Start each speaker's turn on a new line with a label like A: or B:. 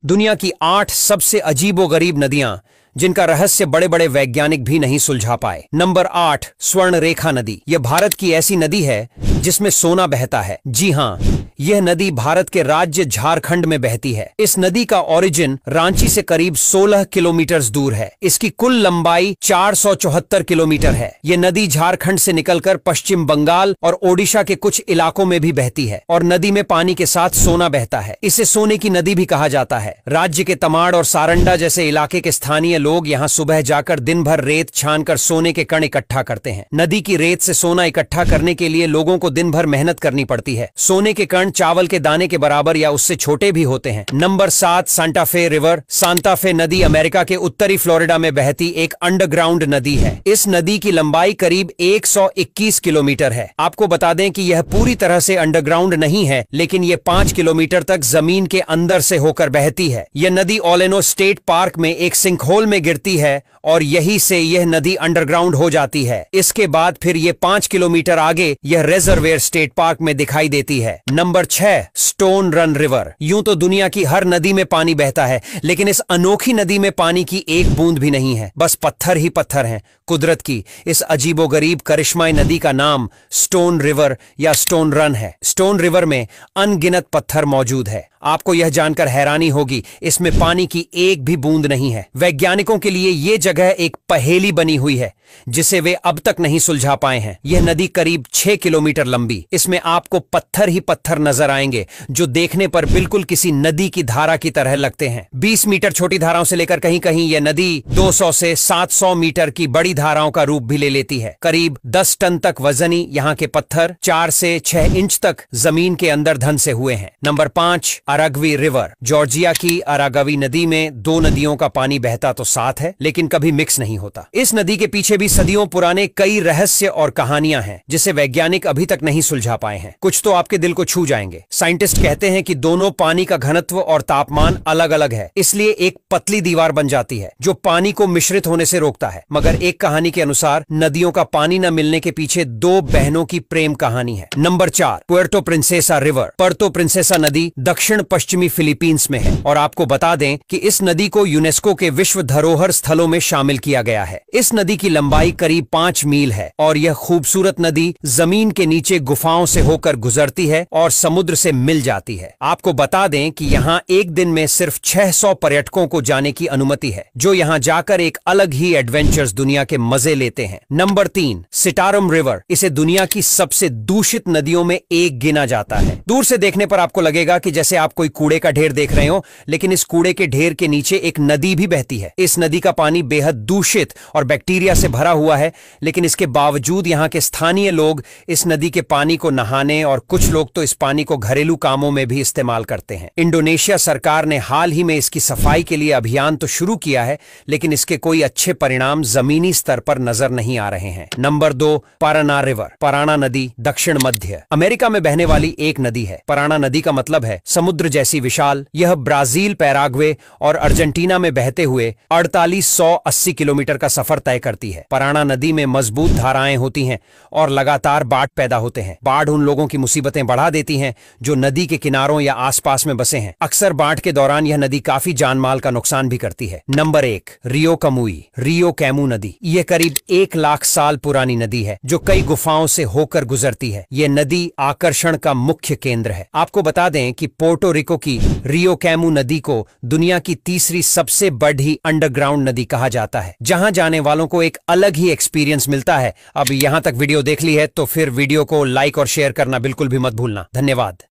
A: दुनिया की 8 सबसे अजीबोगरीब नदियां जिनका रहस्य बड़े बड़े वैज्ञानिक भी नहीं सुलझा पाए। नंबर 8, स्वर्ण रेखा नदी। यह भारत की ऐसी नदी है जिसमें सोना बहता है। जी हाँ, यह नदी भारत के राज्य झारखंड में बहती है। इस नदी का ओरिजिन रांची से करीब 16 किलोमीटर दूर है। इसकी कुल लंबाई 474 किलोमीटर है। यह नदी झारखंड से निकलकर पश्चिम बंगाल और ओडिशा के कुछ इलाकों में भी बहती है और नदी में पानी के साथ सोना बहता है। इसे सोने की नदी भी कहा जाता है। राज्य के तमाड़ और सारंडा जैसे इलाके के स्थानीय लोग यहाँ सुबह जाकर दिन भर रेत छानकर सोने के कण इकट्ठा करते हैं। नदी की रेत से सोना इकट्ठा करने के लिए लोगों को दिन भर मेहनत करनी पड़ती है। सोने के कण चावल के दाने के बराबर या उससे छोटे भी होते हैं। Number 7, Santa Fe river. Santa Fe नदी अमेरिका के उत्तरी फ्लोरिडा में बहती एक अंडरग्राउंड नदी है। इस नदी की लंबाई करीब 121 किलोमीटर है। आपको बता दें कि यह पूरी तरह से अंडरग्राउंड नहीं है, लेकिन यह 5 किलोमीटर तक जमीन के अंदर से होकर बहती है। यह नदी ओलेनो स्टेट पार्क में एक सिंकहोल में गिरती है और यहीं से यह नदी अंडरग्राउंड हो जाती है। इसके बाद फिर यह 5 किलोमीटर आगे यह रिजर्वेयर स्टेट पार्क में दिखाई देती है। Number 6, stone run river. यूं तो दुनिया की हर नदी में पानी बहता है, लेकिन इस अनोखी नदी में पानी की एक बूंद भी नहीं है, बस पत्थर ही पत्थर हैं। कुदरत की इस अजीबोगरीब करिश्माई नदी का नाम स्टोन रिवर या स्टोन रन है। स्टोन रिवर में अनगिनत पत्थर मौजूद है। आपको यह जानकर हैरानी होगी, इसमें पानी की एक भी बूंद नहीं है। वैज्ञानिकों के लिए यह जगह एक पहेली बनी हुई है जिसे वे अब तक नहीं सुलझा पाए हैं। यह नदी करीब 6 किलोमीटर लंबी। इसमें आपको पत्थर ही पत्थर नजर आएंगे जो देखने पर बिल्कुल किसी नदी की धारा की तरह लगते हैं। 20 मीटर छोटी धाराओं से लेकर कहीं कहीं यह नदी 200 से 700 मीटर की बड़ी धाराओं का रूप भी ले लेती है। करीब 10 टन तक वजनी यहाँ के पत्थर 4 से 6 इंच तक जमीन के अंदर धंसे हुए हैं। Number 5, अरागवी river. जॉर्जिया की अरागवी नदी में 2 नदियों का पानी बहता तो साथ है, लेकिन कभी मिक्स नहीं होता। इस नदी के पीछे भी सदियों पुराने कई रहस्य और कहानियां हैं जिसे वैज्ञानिक अभी तक नहीं सुलझा पाए हैं। कुछ तो आपके दिल को छू जाएंगे। साइंटिस्ट कहते हैं कि दोनों पानी का घनत्व और तापमान अलग अलग है, इसलिए एक पतली दीवार बन जाती है जो पानी को मिश्रित होने से रोकता है। मगर एक कहानी के अनुसार नदियों का पानी न मिलने के पीछे 2 बहनों की प्रेम कहानी है। Number 4, Puerto Princesa river. Puerto Princesa नदी दक्षिण पश्चिमी फिलीपींस में है और आपको बता दें कि इस नदी को यूनेस्को के विश्व धरोहर स्थलों में शामिल किया गया है। इस नदी की लंबाई करीब 5 मील है और यह खूबसूरत नदी जमीन के नीचे गुफाओं से होकर गुजरती है और समुद्र से मिल जाती है। आपको बता दें कि यहाँ एक दिन में सिर्फ 600 पर्यटकों को जाने की अनुमति है, जो यहाँ जाकर एक अलग ही एडवेंचर्स दुनिया के मजे लेते हैं। Number 3, Sitaram river. इसे दुनिया की सबसे दूषित नदियों में एक गिना जाता है। दूर से देखने पर आपको लगेगा कि जैसे आप कोई कूड़े का ढेर देख रहे हो, लेकिन इस कूड़े के ढेर के नीचे एक नदी भी बहती है। इस नदी का पानी बेहद दूषित और बैक्टीरिया से भरा हुआ है, लेकिन इसके बावजूद यहाँ के स्थानीय लोग इस नदी के पानी को नहाने और कुछ लोग तो इस पानी को घरेलू कामों में भी इस्तेमाल करते हैं। इंडोनेशिया सरकार ने हाल ही में इसकी सफाई के लिए अभियान तो शुरू किया है, लेकिन इसके कोई अच्छे परिणाम जमीनी स्तर पर नजर नहीं आ रहे हैं। Number 2, Parana river. पाराना नदी दक्षिण मध्य अमेरिका में बहने वाली एक नदी है। पाराना नदी का मतलब है समुद्र जैसी विशाल। यह ब्राजील, पैराग्वे और अर्जेंटीना में बहते हुए 4880 किलोमीटर का सफर तय करती है। पाराना नदी में मजबूत धाराएं होती हैं और लगातार बाढ़ पैदा होते हैं। बाढ़ उन लोगों की मुसीबतें बढ़ा देती हैं जो नदी के किनारों या आसपास में बसे हैं। अक्सर बाढ़ के दौरान यह नदी काफी जानमाल का नुकसान भी करती है। नंबर 1, रियो कमुई। रियो कैमू नदी। यह करीब 1 लाख साल पुरानी नदी है जो कई गुफाओं से होकर गुजरती है। यह नदी आकर्षण का मुख्य केंद्र है। आपको बता दें कि पोर्टो रिको की रियो कैमू नदी को दुनिया की तीसरी सबसे बड़ी अंडरग्राउंड नदी कहा जाता है, जहां जाने वालों को एक अलग ही एक्सपीरियंस मिलता है। अब यहां तक वीडियो देख ली है तो फिर वीडियो को लाइक और शेयर करना बिल्कुल भी मत भूलना। धन्यवाद।